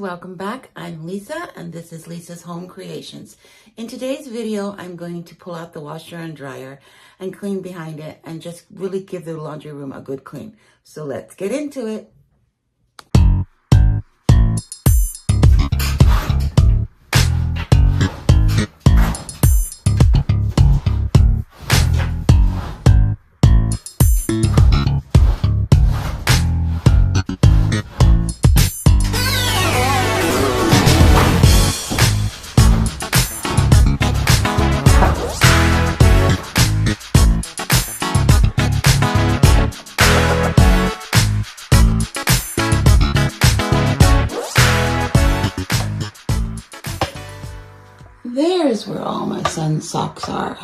welcome back. I'm Lisa and this is Lisa's Home Creations. In today's video, I'm going to pull out the washer and dryer and clean behind it and just really give the laundry room a good clean. So let's get into it. There's where all my son's socks are.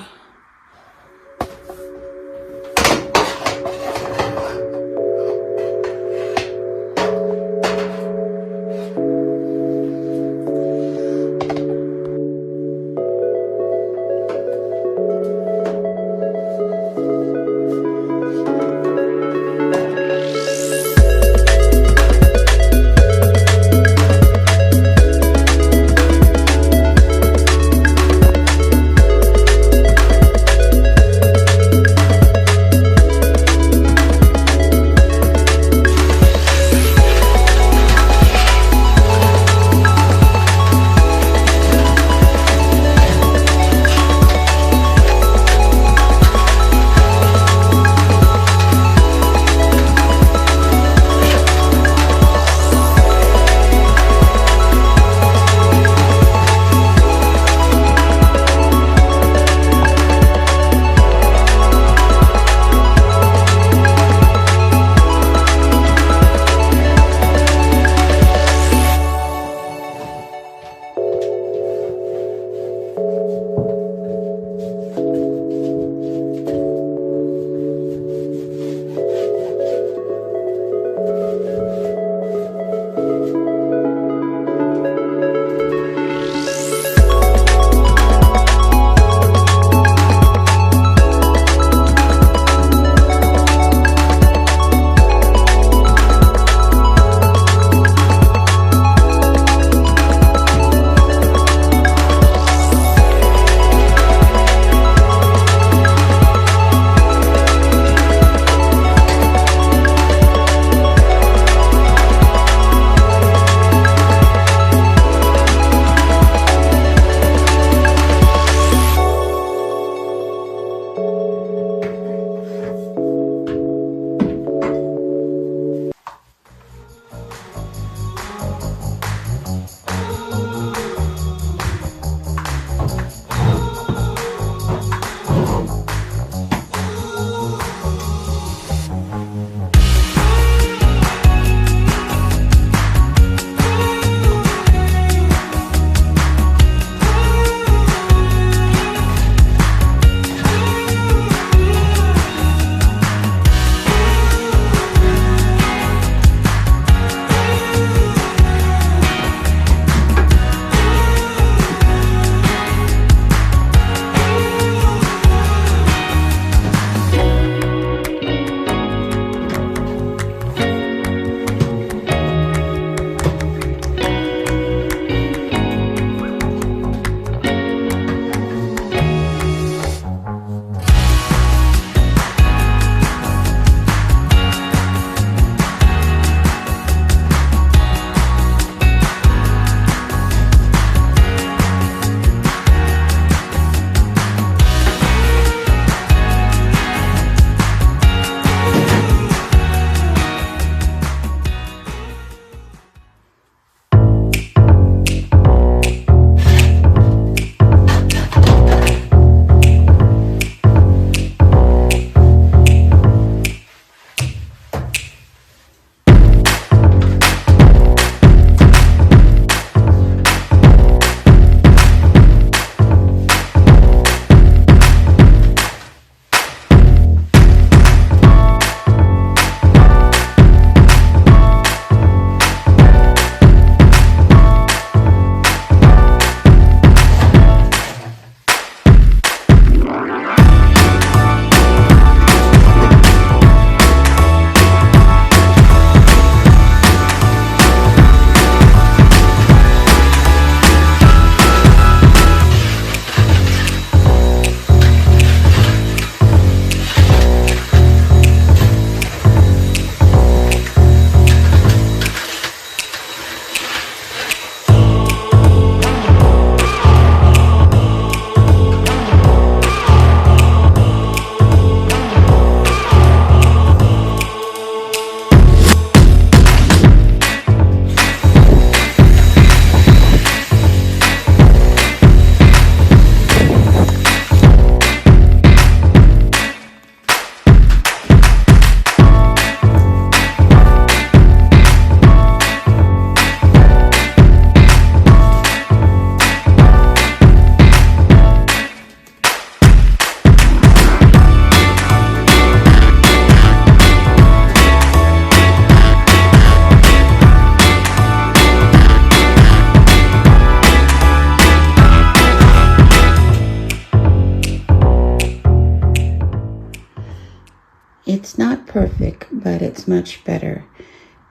perfect, but it's much better.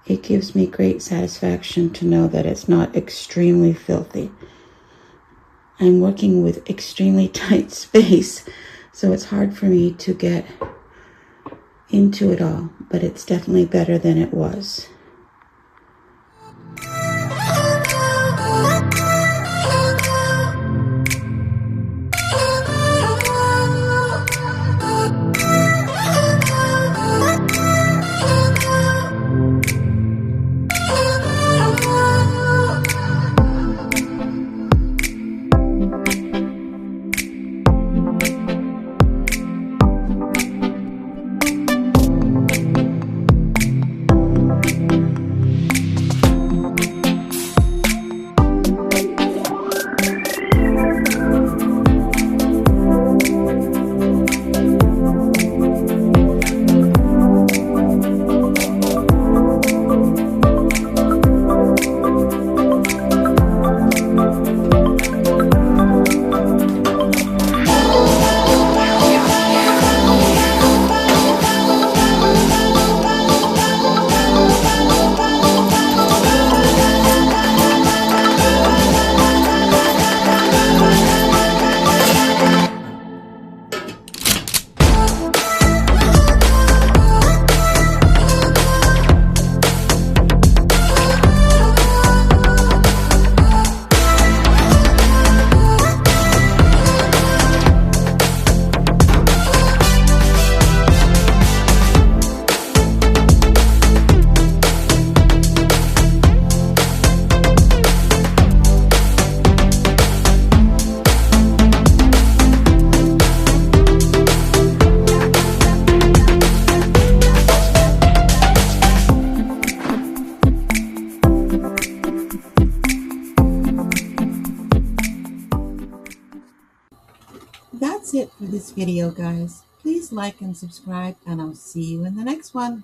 It gives me great satisfaction to know that it's not extremely filthy. I'm working with extremely tight space, so it's hard for me to get into it all, but it's definitely better than it was. That's it for this video, guys. Please like and subscribe, and I'll see you in the next one.